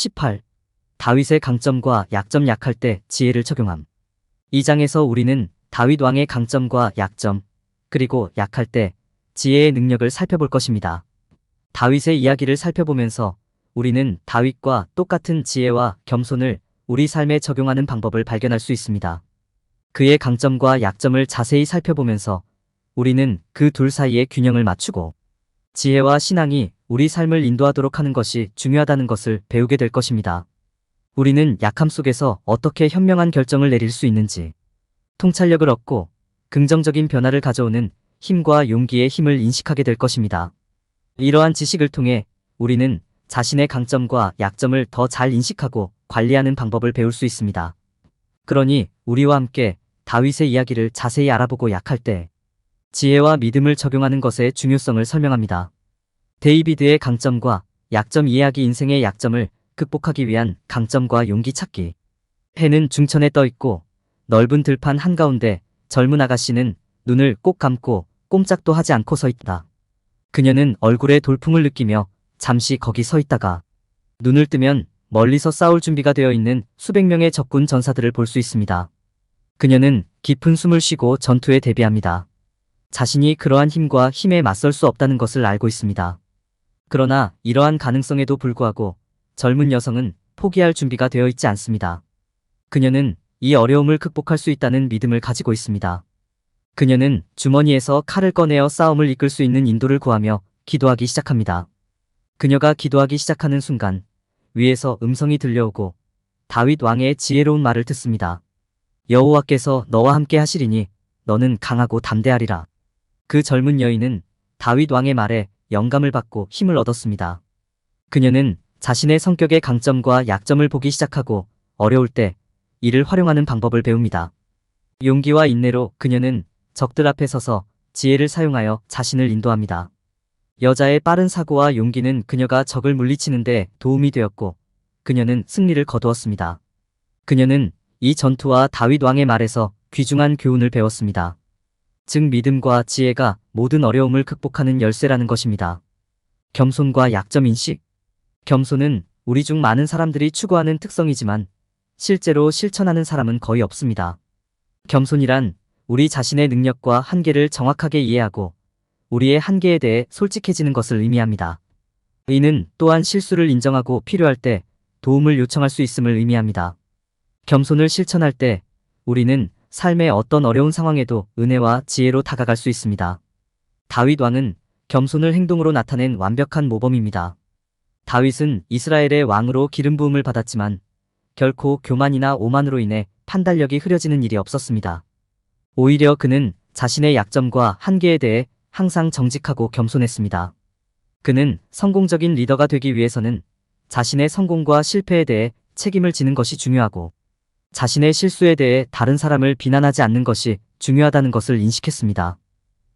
18. 다윗의 강점과 약점 약할 때 지혜를 적용함. 이 장에서 우리는 다윗 왕의 강점과 약점, 그리고 약할 때 지혜의 능력을 살펴볼 것입니다. 다윗의 이야기를 살펴보면서 우리는 다윗과 똑같은 지혜와 겸손을 우리 삶에 적용하는 방법을 발견할 수 있습니다. 그의 강점과 약점을 자세히 살펴보면서 우리는 그 둘 사이의 균형을 맞추고 지혜와 신앙이 우리 삶을 인도하도록 하는 것이 중요하다는 것을 배우게 될 것입니다. 우리는 약함 속에서 어떻게 현명한 결정을 내릴 수 있는지, 통찰력을 얻고 긍정적인 변화를 가져오는 힘과 용기의 힘을 인식하게 될 것입니다. 이러한 지식을 통해 우리는 자신의 강점과 약점을 더 잘 인식하고 관리하는 방법을 배울 수 있습니다. 그러니 우리와 함께 다윗의 이야기를 자세히 알아보고 약할 때 지혜와 믿음을 적용하는 것의 중요성을 설명합니다. 데이비드의 강점과 약점 이야기. 인생의 약점을 극복하기 위한 강점과 용기 찾기. 해는 중천에 떠 있고 넓은 들판 한가운데 젊은 아가씨는 눈을 꼭 감고 꼼짝도 하지 않고 서 있다. 그녀는 얼굴에 돌풍을 느끼며 잠시 거기 서 있다가 눈을 뜨면 멀리서 싸울 준비가 되어 있는 수백 명의 적군 전사들을 볼 수 있습니다. 그녀는 깊은 숨을 쉬고 전투에 대비합니다. 자신이 그러한 힘과 힘에 맞설 수 없다는 것을 알고 있습니다. 그러나 이러한 가능성에도 불구하고 젊은 여성은 포기할 준비가 되어 있지 않습니다. 그녀는 이 어려움을 극복할 수 있다는 믿음을 가지고 있습니다. 그녀는 주머니에서 칼을 꺼내어 싸움을 이끌 수 있는 인도를 구하며 기도하기 시작합니다. 그녀가 기도하기 시작하는 순간 위에서 음성이 들려오고 다윗 왕의 지혜로운 말을 듣습니다. 여호와께서 너와 함께 하시리니 너는 강하고 담대하리라. 그 젊은 여인은 다윗 왕의 말에 영감을 받고 힘을 얻었습니다. 그녀는 자신의 성격의 강점과 약점을 보기 시작하고 어려울 때 이를 활용하는 방법을 배웁니다. 용기와 인내로 그녀는 적들 앞에 서서 지혜를 사용하여 자신을 인도합니다. 여자의 빠른 사고와 용기는 그녀가 적을 물리치는 데 도움이 되었고 그녀는 승리를 거두었습니다. 그녀는 이 전투와 다윗 왕의 말에서 귀중한 교훈을 배웠습니다. 즉 믿음과 지혜가 모든 어려움을 극복하는 열쇠라는 것입니다. 겸손과 약점 인식. 겸손은 우리 중 많은 사람들이 추구하는 특성이지만 실제로 실천하는 사람은 거의 없습니다. 겸손이란 우리 자신의 능력과 한계를 정확하게 이해하고 우리의 한계에 대해 솔직해지는 것을 의미합니다. 이는 또한 실수를 인정하고 필요할 때 도움을 요청할 수 있음을 의미합니다. 겸손을 실천할 때 우리는 삶의 어떤 어려운 상황에도 은혜와 지혜로 다가갈 수 있습니다. 다윗 왕은 겸손을 행동으로 나타낸 완벽한 모범입니다. 다윗은 이스라엘의 왕으로 기름 부음을 받았지만 결코 교만이나 오만으로 인해 판단력이 흐려지는 일이 없었습니다. 오히려 그는 자신의 약점과 한계에 대해 항상 정직하고 겸손했습니다. 그는 성공적인 리더가 되기 위해서는 자신의 성공과 실패에 대해 책임을 지는 것이 중요하고 자신의 실수에 대해 다른 사람을 비난하지 않는 것이 중요하다는 것을 인식했습니다.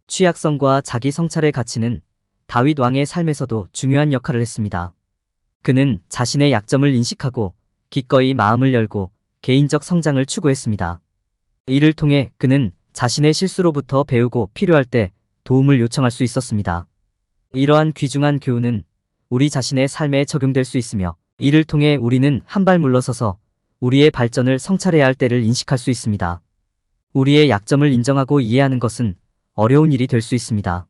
취약성과 자기 성찰의 가치는 다윗 왕의 삶에서도 중요한 역할을 했습니다. 그는 자신의 약점을 인식하고 기꺼이 마음을 열고 개인적 성장을 추구했습니다. 이를 통해 그는 자신의 실수로부터 배우고 필요할 때 도움을 요청할 수 있었습니다. 이러한 귀중한 교훈은 우리 자신의 삶에 적용될 수 있으며 이를 통해 우리는 한 발 물러서서 우리의 발전을 성찰해야 할 때를 인식할 수 있습니다. 우리의 약점을 인정하고 이해하는 것은 어려운 일이 될 수 있습니다.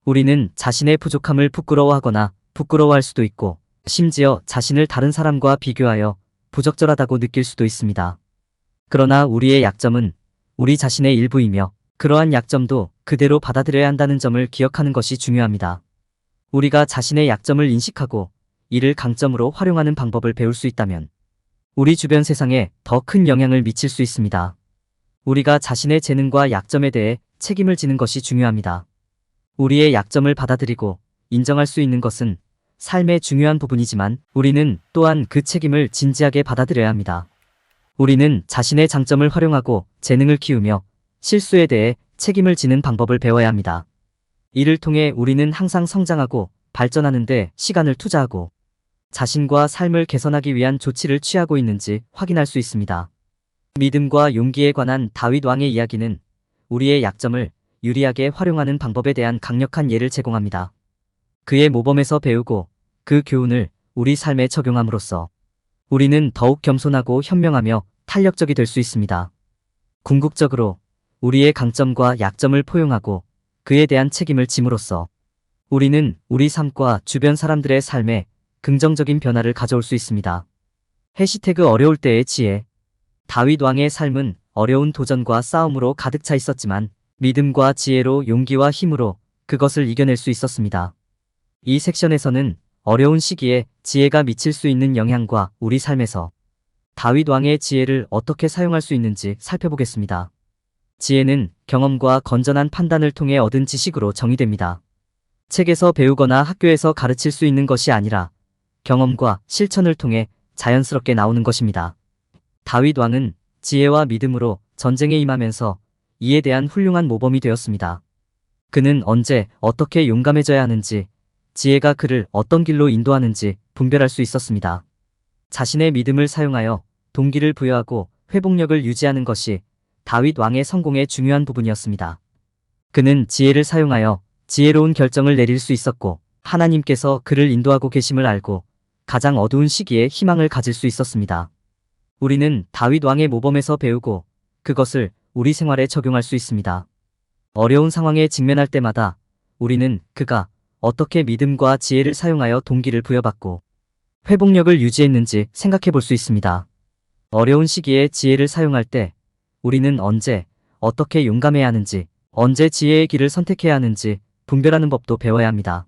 우리는 자신의 부족함을 부끄러워하거나 부끄러워할 수도 있고 심지어 자신을 다른 사람과 비교하여 부적절하다고 느낄 수도 있습니다. 그러나 우리의 약점은 우리 자신의 일부이며 그러한 약점도 그대로 받아들여야 한다는 점을 기억하는 것이 중요합니다. 우리가 자신의 약점을 인식하고 이를 강점으로 활용하는 방법을 배울 수 있다면 우리 주변 세상에 더 큰 영향을 미칠 수 있습니다. 우리가 자신의 재능과 약점에 대해 책임을 지는 것이 중요합니다. 우리의 약점을 받아들이고 인정할 수 있는 것은 삶의 중요한 부분이지만 우리는 또한 그 책임을 진지하게 받아들여야 합니다. 우리는 자신의 장점을 활용하고 재능을 키우며 실수에 대해 책임을 지는 방법을 배워야 합니다. 이를 통해 우리는 항상 성장하고 발전하는 데 시간을 투자하고 자신과 삶을 개선하기 위한 조치를 취하고 있는지 확인할 수 있습니다. 믿음과 용기에 관한 다윗 왕의 이야기는 우리의 약점을 유리하게 활용하는 방법에 대한 강력한 예를 제공합니다. 그의 모범에서 배우고 그 교훈을 우리 삶에 적용함으로써 우리는 더욱 겸손하고 현명하며 탄력적이 될 수 있습니다. 궁극적으로 우리의 강점과 약점을 포용하고 그에 대한 책임을 짐으로써 우리는 우리 삶과 주변 사람들의 삶에 긍정적인 변화를 가져올 수 있습니다. 해시태그 어려울 때의 지혜. 다윗 왕의 삶은 어려운 도전과 싸움으로 가득 차 있었지만 믿음과 지혜로 용기와 힘으로 그것을 이겨낼 수 있었습니다. 이 섹션에서는 어려운 시기에 지혜가 미칠 수 있는 영향과 우리 삶에서 다윗 왕의 지혜를 어떻게 사용할 수 있는지 살펴보겠습니다. 지혜는 경험과 건전한 판단을 통해 얻은 지식으로 정의됩니다. 책에서 배우거나 학교에서 가르칠 수 있는 것이 아니라 경험과 실천을 통해 자연스럽게 나오는 것입니다. 다윗 왕은 지혜와 믿음으로 전쟁에 임하면서 이에 대한 훌륭한 모범이 되었습니다. 그는 언제 어떻게 용감해져야 하는지, 지혜가 그를 어떤 길로 인도하는지 분별할 수 있었습니다. 자신의 믿음을 사용하여 동기를 부여하고 회복력을 유지하는 것이 다윗 왕의 성공의 중요한 부분이었습니다. 그는 지혜를 사용하여 지혜로운 결정을 내릴 수 있었고 하나님께서 그를 인도하고 계심을 알고 가장 어두운 시기에 희망을 가질 수 있었습니다. 우리는 다윗 왕의 모범에서 배우고 그것을 우리 생활에 적용할 수 있습니다. 어려운 상황에 직면할 때마다 우리는 그가 어떻게 믿음과 지혜를 사용하여 동기를 부여받고 회복력을 유지했는지 생각해 볼 수 있습니다. 어려운 시기에 지혜를 사용할 때 우리는 언제 어떻게 용감해야 하는지, 언제 지혜의 길을 선택해야 하는지 분별하는 법도 배워야 합니다.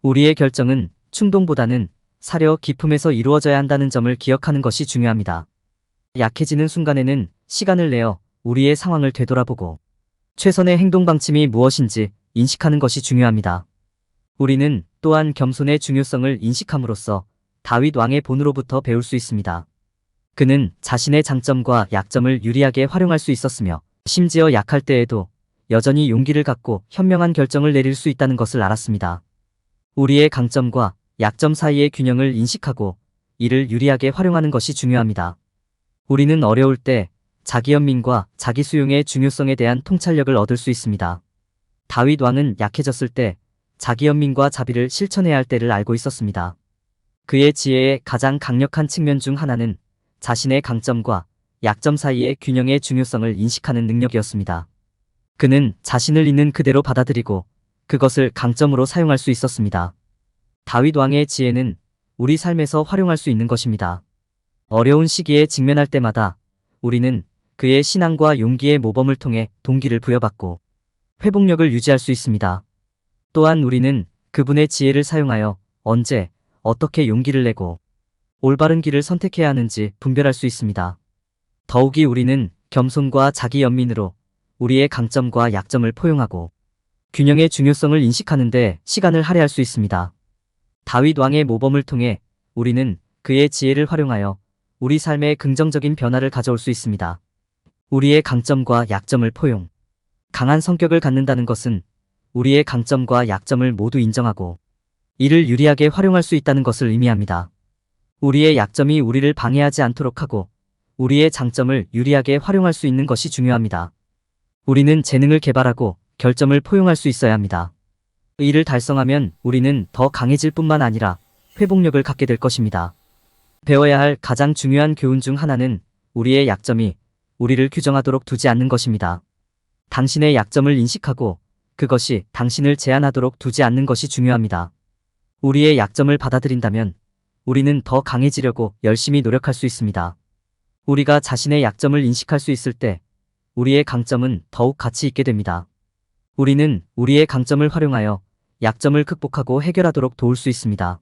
우리의 결정은 충동보다는 사려 깊음에서 이루어져야 한다는 점을 기억하는 것이 중요합니다. 약해지는 순간에는 시간을 내어 우리의 상황을 되돌아보고 최선의 행동 방침이 무엇인지 인식하는 것이 중요합니다. 우리는 또한 겸손의 중요성을 인식함으로써 다윗 왕의 본으로부터 배울 수 있습니다. 그는 자신의 장점과 약점을 유리하게 활용할 수 있었으며 심지어 약할 때에도 여전히 용기를 갖고 현명한 결정을 내릴 수 있다는 것을 알았습니다. 우리의 강점과 약점 사이의 균형을 인식하고 이를 유리하게 활용하는 것이 중요합니다. 우리는 어려울 때 자기연민과 자기수용의 중요성에 대한 통찰력을 얻을 수 있습니다. 다윗 왕은 약해졌을 때 자기연민과 자비를 실천해야 할 때를 알고 있었습니다. 그의 지혜의 가장 강력한 측면 중 하나는 자신의 강점과 약점 사이의 균형의 중요성을 인식하는 능력이었습니다. 그는 자신을 있는 그대로 받아들이고 그것을 강점으로 사용할 수 있었습니다. 다윗 왕의 지혜는 우리 삶에서 활용할 수 있는 것입니다. 어려운 시기에 직면할 때마다 우리는 그의 신앙과 용기의 모범을 통해 동기를 부여받고 회복력을 유지할 수 있습니다. 또한 우리는 그분의 지혜를 사용하여 언제 어떻게 용기를 내고 올바른 길을 선택해야 하는지 분별할 수 있습니다. 더욱이 우리는 겸손과 자기 연민으로 우리의 강점과 약점을 포용하고 균형의 중요성을 인식하는 데 시간을 할애할 수 있습니다. 다윗 왕의 모범을 통해 우리는 그의 지혜를 활용하여 우리 삶에 긍정적인 변화를 가져올 수 있습니다. 우리의 강점과 약점을 포용. 강한 성격을 갖는다는 것은 우리의 강점과 약점을 모두 인정하고 이를 유리하게 활용할 수 있다는 것을 의미합니다. 우리의 약점이 우리를 방해하지 않도록 하고 우리의 장점을 유리하게 활용할 수 있는 것이 중요합니다. 우리는 재능을 개발하고 결점을 포용할 수 있어야 합니다. 이를 달성하면 우리는 더 강해질 뿐만 아니라 회복력을 갖게 될 것입니다. 배워야 할 가장 중요한 교훈 중 하나는 우리의 약점이 우리를 규정하도록 두지 않는 것입니다. 당신의 약점을 인식하고 그것이 당신을 제한하도록 두지 않는 것이 중요합니다. 우리의 약점을 받아들인다면 우리는 더 강해지려고 열심히 노력할 수 있습니다. 우리가 자신의 약점을 인식할 수 있을 때 우리의 강점은 더욱 가치 있게 됩니다. 우리는 우리의 강점을 활용하여 약점을 극복하고 해결하도록 도울 수 있습니다.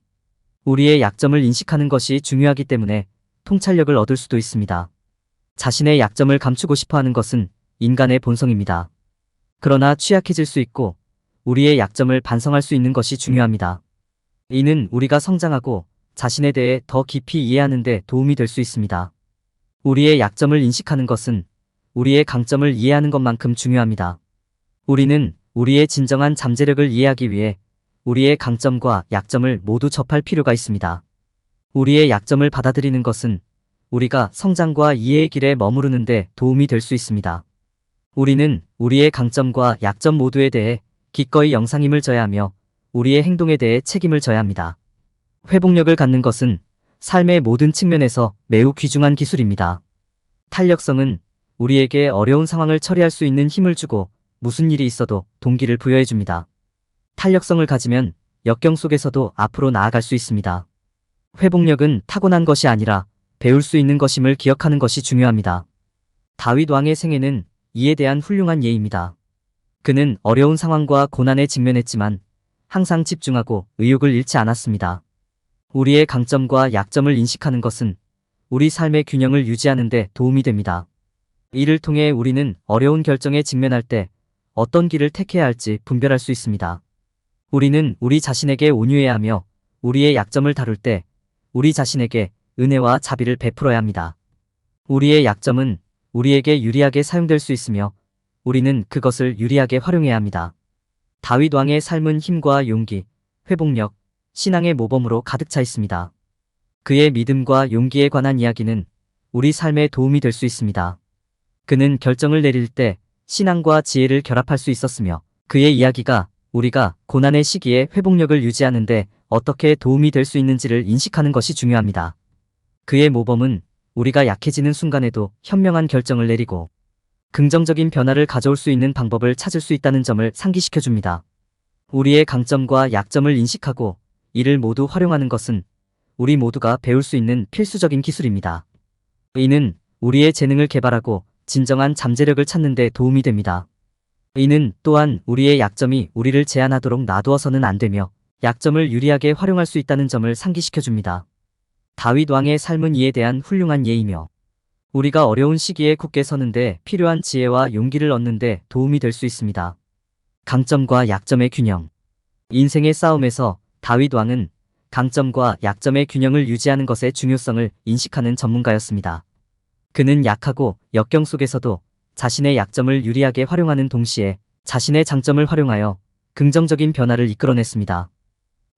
우리의 약점을 인식하는 것이 중요하기 때문에 통찰력을 얻을 수도 있습니다. 자신의 약점을 감추고 싶어 하는 것은 인간의 본성입니다. 그러나 취약해질 수 있고 우리의 약점을 반성할 수 있는 것이 중요합니다. 이는 우리가 성장하고 자신에 대해 더 깊이 이해하는 데 도움이 될 수 있습니다. 우리의 약점을 인식하는 것은 우리의 강점을 이해하는 것만큼 중요합니다. 우리는 우리의 진정한 잠재력을 이해하기 위해 우리의 강점과 약점을 모두 접할 필요가 있습니다. 우리의 약점을 받아들이는 것은 우리가 성장과 이해의 길에 머무르는 데 도움이 될 수 있습니다. 우리는 우리의 강점과 약점 모두에 대해 기꺼이 영상임을 져야 하며 우리의 행동에 대해 책임을 져야 합니다. 회복력을 갖는 것은 삶의 모든 측면에서 매우 귀중한 기술입니다. 탄력성은 우리에게 어려운 상황을 처리할 수 있는 힘을 주고 무슨 일이 있어도 동기를 부여해 줍니다. 탄력성을 가지면 역경 속에서도 앞으로 나아갈 수 있습니다. 회복력은 타고난 것이 아니라 배울 수 있는 것임을 기억하는 것이 중요합니다. 다윗 왕의 생애는 이에 대한 훌륭한 예입니다. 그는 어려운 상황과 고난에 직면했지만 항상 집중하고 의욕을 잃지 않았습니다. 우리의 강점과 약점을 인식하는 것은 우리 삶의 균형을 유지하는 데 도움이 됩니다. 이를 통해 우리는 어려운 결정에 직면할 때 어떤 길을 택해야 할지 분별할 수 있습니다. 우리는 우리 자신에게 온유해야 하며 우리의 약점을 다룰 때 우리 자신에게 은혜와 자비를 베풀어야 합니다. 우리의 약점은 우리에게 유리하게 사용될 수 있으며 우리는 그것을 유리하게 활용해야 합니다. 다윗 왕의 삶은 힘과 용기, 회복력, 신앙의 모범으로 가득 차 있습니다. 그의 믿음과 용기에 관한 이야기는 우리 삶에 도움이 될 수 있습니다. 그는 결정을 내릴 때 신앙과 지혜를 결합할 수 있었으며 그의 이야기가 우리가 고난의 시기에 회복력을 유지하는 데 어떻게 도움이 될 수 있는지를 인식하는 것이 중요합니다. 그의 모범은 우리가 약해지는 순간에도 현명한 결정을 내리고 긍정적인 변화를 가져올 수 있는 방법을 찾을 수 있다는 점을 상기시켜 줍니다. 우리의 강점과 약점을 인식하고 이를 모두 활용하는 것은 우리 모두가 배울 수 있는 필수적인 기술입니다. 이는 우리의 재능을 개발하고 진정한 잠재력을 찾는 데 도움이 됩니다. 이는 또한 우리의 약점이 우리를 제한하도록 놔두어서는 안 되며 약점을 유리하게 활용할 수 있다는 점을 상기시켜 줍니다. 다윗 왕의 삶은 이에 대한 훌륭한 예이며 우리가 어려운 시기에 굳게 서는데 필요한 지혜와 용기를 얻는 데 도움이 될 수 있습니다. 강점과 약점의 균형. 인생의 싸움에서 다윗 왕은 강점과 약점의 균형을 유지하는 것의 중요성을 인식하는 전문가였습니다. 그는 약하고 역경 속에서도 자신의 약점을 유리하게 활용하는 동시에 자신의 장점을 활용하여 긍정적인 변화를 이끌어냈습니다.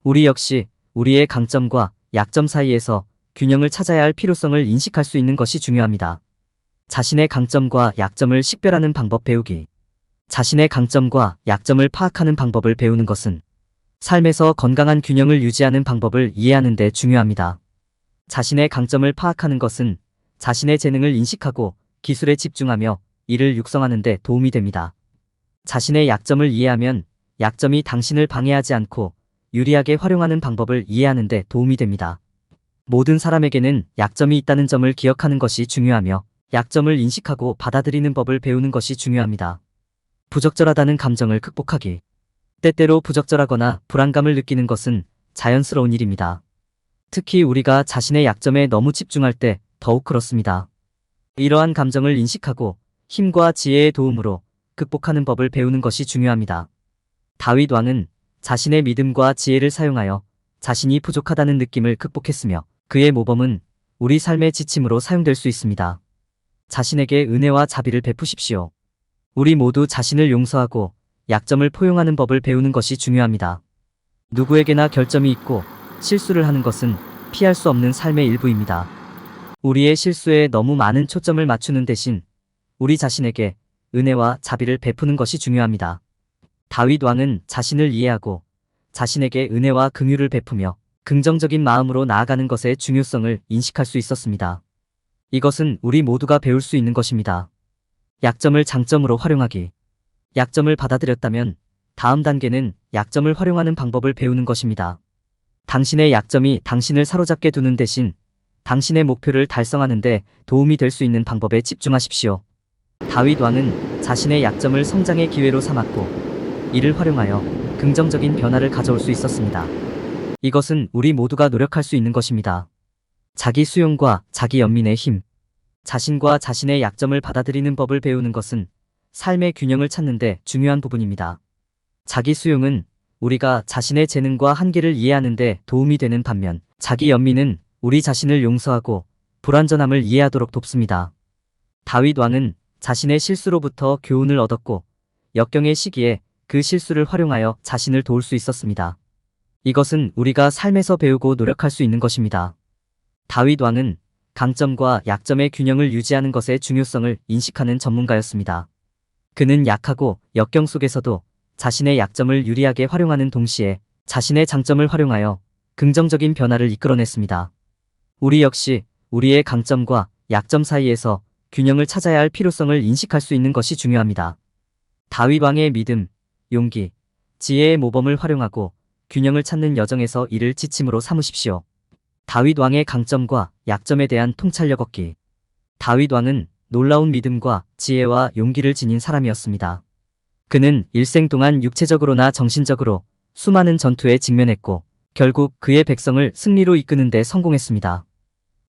우리 역시 우리의 강점과 약점 사이에서 균형을 찾아야 할 필요성을 인식할 수 있는 것이 중요합니다. 자신의 강점과 약점을 식별하는 방법 배우기. 자신의 강점과 약점을 파악하는 방법을 배우는 것은 삶에서 건강한 균형을 유지하는 방법을 이해하는 데 중요합니다. 자신의 강점을 파악하는 것은 자신의 재능을 인식하고 기술에 집중하며 이를 육성하는 데 도움이 됩니다. 자신의 약점을 이해하면 약점이 당신을 방해하지 않고 유리하게 활용하는 방법을 이해하는 데 도움이 됩니다. 모든 사람에게는 약점이 있다는 점을 기억하는 것이 중요하며 약점을 인식하고 받아들이는 법을 배우는 것이 중요합니다. 부적절하다는 감정을 극복하기. 때때로 부적절하거나 불안감을 느끼는 것은 자연스러운 일입니다. 특히 우리가 자신의 약점에 너무 집중할 때 더욱 그렇습니다. 이러한 감정을 인식하고 힘과 지혜의 도움으로 극복하는 법을 배우는 것이 중요합니다. 다윗 왕은 자신의 믿음과 지혜를 사용하여 자신이 부족하다는 느낌을 극복했으며 그의 모범은 우리 삶의 지침으로 사용될 수 있습니다. 자신에게 은혜와 자비를 베푸십시오. 우리 모두 자신을 용서하고 약점을 포용하는 법을 배우는 것이 중요합니다. 누구에게나 결점이 있고 실수를 하는 것은 피할 수 없는 삶의 일부입니다. 우리의 실수에 너무 많은 초점을 맞추는 대신 우리 자신에게 은혜와 자비를 베푸는 것이 중요합니다. 다윗 왕은 자신을 이해하고 자신에게 은혜와 긍휼을 베푸며 긍정적인 마음으로 나아가는 것의 중요성을 인식할 수 있었습니다. 이것은 우리 모두가 배울 수 있는 것입니다. 약점을 장점으로 활용하기. 약점을 받아들였다면 다음 단계는 약점을 활용하는 방법을 배우는 것입니다. 당신의 약점이 당신을 사로잡게 두는 대신 당신의 목표를 달성하는 데 도움이 될 수 있는 방법에 집중하십시오. 다윗 왕은 자신의 약점을 성장의 기회로 삼았고 이를 활용하여 긍정적인 변화를 가져올 수 있었습니다. 이것은 우리 모두가 노력할 수 있는 것입니다. 자기 수용과 자기 연민의 힘. 자신과 자신의 약점을 받아들이는 법을 배우는 것은 삶의 균형을 찾는 데 중요한 부분입니다. 자기 수용은 우리가 자신의 재능과 한계를 이해하는 데 도움이 되는 반면 자기 연민은 우리 자신을 용서하고 불완전함을 이해하도록 돕습니다. 다윗 왕은 자신의 실수로부터 교훈을 얻었고 역경의 시기에 그 실수를 활용하여 자신을 도울 수 있었습니다. 이것은 우리가 삶에서 배우고 노력할 수 있는 것입니다. 다윗 왕은 강점과 약점의 균형을 유지하는 것의 중요성을 인식하는 전문가였습니다. 그는 약하고 역경 속에서도 자신의 약점을 유리하게 활용하는 동시에 자신의 장점을 활용하여 긍정적인 변화를 이끌어냈습니다. 우리 역시 우리의 강점과 약점 사이에서 균형을 찾아야 할 필요성을 인식할 수 있는 것이 중요합니다. 다윗 왕의 믿음, 용기, 지혜의 모범을 활용하고 균형을 찾는 여정에서 이를 지침으로 삼으십시오. 다윗 왕의 강점과 약점에 대한 통찰력 얻기. 다윗 왕은 놀라운 믿음과 지혜와 용기를 지닌 사람이었습니다. 그는 일생 동안 육체적으로나 정신적으로 수많은 전투에 직면했고 결국 그의 백성을 승리로 이끄는 데 성공했습니다.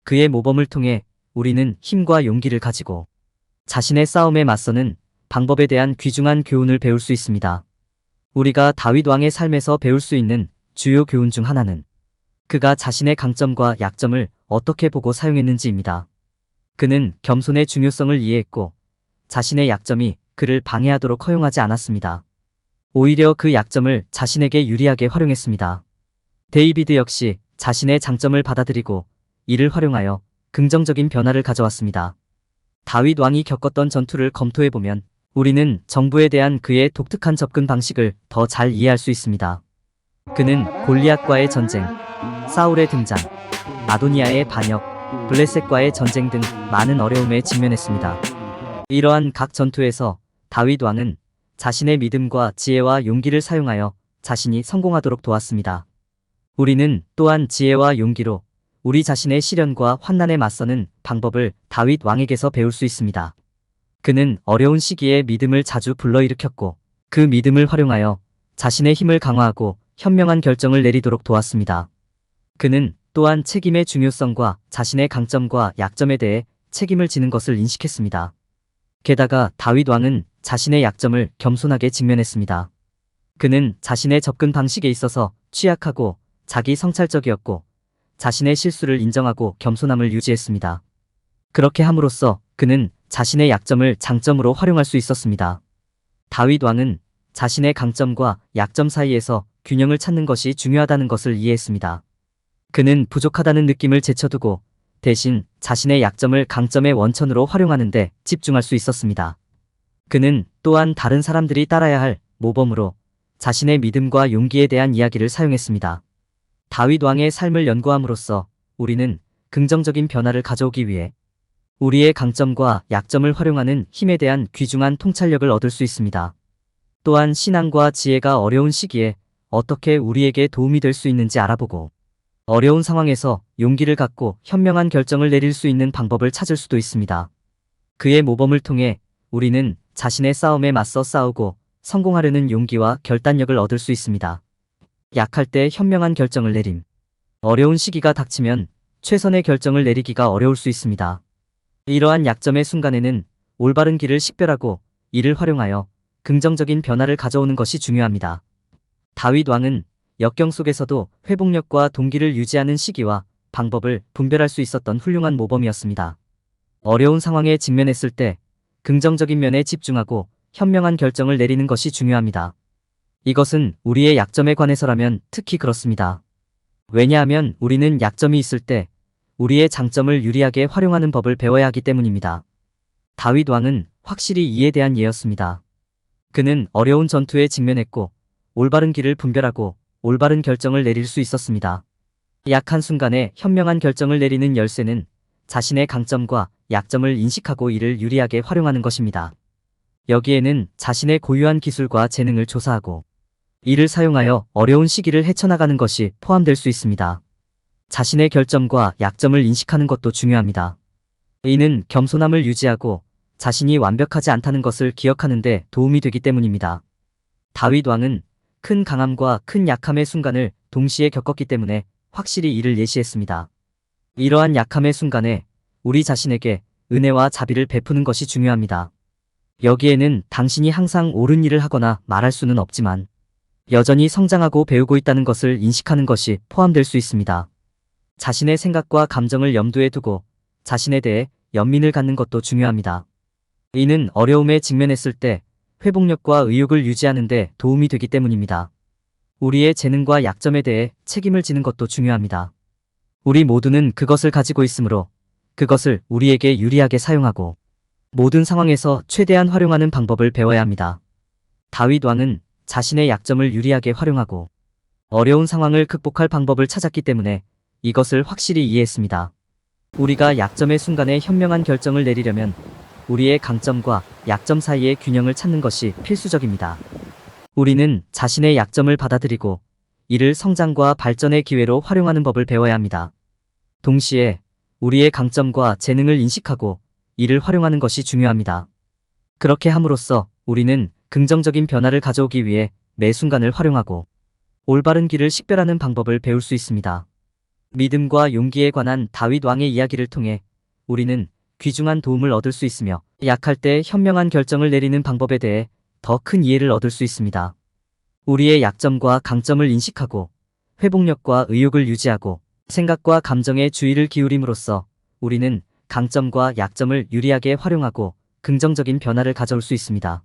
그의 모범을 통해 우리는 힘과 용기를 가지고 자신의 싸움에 맞서는 방법에 대한 귀중한 교훈을 배울 수 있습니다. 우리가 다윗 왕의 삶에서 배울 수 있는 주요 교훈 중 하나는 그가 자신의 강점과 약점을 어떻게 보고 사용했는지입니다. 그는 겸손의 중요성을 이해했고 자신의 약점이 그를 방해하도록 허용하지 않았습니다. 오히려 그 약점을 자신에게 유리하게 활용했습니다. 데이비드 역시 자신의 장점을 받아들이고 이를 활용하여 긍정적인 변화를 가져왔습니다. 다윗 왕이 겪었던 전투를 검토해보면 우리는 정부에 대한 그의 독특한 접근 방식을 더 잘 이해할 수 있습니다. 그는 골리앗과의 전쟁, 사울의 등장, 아도니아의 반역, 블레셋과의 전쟁 등 많은 어려움에 직면했습니다. 이러한 각 전투에서 다윗 왕은 자신의 믿음과 지혜와 용기를 사용하여 자신이 성공하도록 도왔습니다. 우리는 또한 지혜와 용기로 우리 자신의 시련과 환난에 맞서는 방법을 다윗 왕에게서 배울 수 있습니다. 그는 어려운 시기에 믿음을 자주 불러일으켰고 그 믿음을 활용하여 자신의 힘을 강화하고 현명한 결정을 내리도록 도왔습니다. 그는 또한 책임의 중요성과 자신의 강점과 약점에 대해 책임을 지는 것을 인식했습니다. 게다가 다윗 왕은 자신의 약점을 겸손하게 직면했습니다. 그는 자신의 접근 방식에 있어서 취약하고 자기 성찰적이었고 자신의 실수를 인정하고 겸손함을 유지했습니다. 그렇게 함으로써 그는 자신의 약점을 장점으로 활용할 수 있었습니다. 다윗 왕은 자신의 강점과 약점 사이에서 균형을 찾는 것이 중요하다는 것을 이해했습니다. 그는 부족하다는 느낌을 제쳐두고 대신 자신의 약점을 강점의 원천으로 활용하는 데 집중할 수 있었습니다. 그는 또한 다른 사람들이 따라야 할 모범으로 자신의 믿음과 용기에 대한 이야기를 사용했습니다. 다윗 왕의 삶을 연구함으로써 우리는 긍정적인 변화를 가져오기 위해 우리의 강점과 약점을 활용하는 힘에 대한 귀중한 통찰력을 얻을 수 있습니다. 또한 신앙과 지혜가 어려운 시기에 어떻게 우리에게 도움이 될 수 있는지 알아보고 어려운 상황에서 용기를 갖고 현명한 결정을 내릴 수 있는 방법을 찾을 수도 있습니다. 그의 모범을 통해 우리는 자신의 싸움에 맞서 싸우고 성공하려는 용기와 결단력을 얻을 수 있습니다. 약할 때 현명한 결정을 내림. 어려운 시기가 닥치면 최선의 결정을 내리기가 어려울 수 있습니다. 이러한 약점의 순간에는 올바른 길을 식별하고 이를 활용하여 긍정적인 변화를 가져오는 것이 중요합니다. 다윗 왕은 역경 속에서도 회복력과 동기를 유지하는 시기와 방법을 분별할 수 있었던 훌륭한 모범이었습니다. 어려운 상황에 직면했을 때 긍정적인 면에 집중하고 현명한 결정을 내리는 것이 중요합니다. 이것은 우리의 약점에 관해서라면 특히 그렇습니다. 왜냐하면 우리는 약점이 있을 때 우리의 장점을 유리하게 활용하는 법을 배워야 하기 때문입니다. 다윗 왕은 확실히 이에 대한 예였습니다. 그는 어려운 전투에 직면했고 올바른 길을 분별하고 올바른 결정을 내릴 수 있었습니다. 약한 순간에 현명한 결정을 내리는 열쇠는 자신의 강점과 약점을 인식하고 이를 유리하게 활용하는 것입니다. 여기에는 자신의 고유한 기술과 재능을 조사하고 이를 사용하여 어려운 시기를 헤쳐나가는 것이 포함될 수 있습니다. 자신의 결점과 약점을 인식하는 것도 중요합니다. 이는 겸손함을 유지하고 자신이 완벽하지 않다는 것을 기억하는 데 도움이 되기 때문입니다. 다윗 왕은 큰 강함과 큰 약함의 순간을 동시에 겪었기 때문에 확실히 이를 예시했습니다. 이러한 약함의 순간에 우리 자신에게 은혜와 자비를 베푸는 것이 중요합니다. 여기에는 당신이 항상 옳은 일을 하거나 말할 수는 없지만 여전히 성장하고 배우고 있다는 것을 인식하는 것이 포함될 수 있습니다. 자신의 생각과 감정을 염두에 두고 자신에 대해 연민을 갖는 것도 중요합니다. 이는 어려움에 직면했을 때 회복력과 의욕을 유지하는 데 도움이 되기 때문입니다. 우리의 재능과 약점에 대해 책임을 지는 것도 중요합니다. 우리 모두는 그것을 가지고 있으므로 그것을 우리에게 유리하게 사용하고 모든 상황에서 최대한 활용하는 방법을 배워야 합니다. 다윗 왕은 자신의 약점을 유리하게 활용하고 어려운 상황을 극복할 방법을 찾았기 때문에 이것을 확실히 이해했습니다. 우리가 약점의 순간에 현명한 결정을 내리려면 우리의 강점과 약점 사이의 균형을 찾는 것이 필수적입니다. 우리는 자신의 약점을 받아들이고 이를 성장과 발전의 기회로 활용하는 법을 배워야 합니다. 동시에 우리의 강점과 재능을 인식하고 이를 활용하는 것이 중요합니다. 그렇게 함으로써 우리는 긍정적인 변화를 가져오기 위해 매 순간을 활용하고 올바른 길을 식별하는 방법을 배울 수 있습니다. 믿음과 용기에 관한 다윗 왕의 이야기를 통해 우리는 귀중한 도움을 얻을 수 있으며 약할 때 현명한 결정을 내리는 방법에 대해 더 큰 이해를 얻을 수 있습니다. 우리의 약점과 강점을 인식하고 회복력과 의욕을 유지하고 생각과 감정에 주의를 기울임으로써 우리는 강점과 약점을 유리하게 활용하고 긍정적인 변화를 가져올 수 있습니다.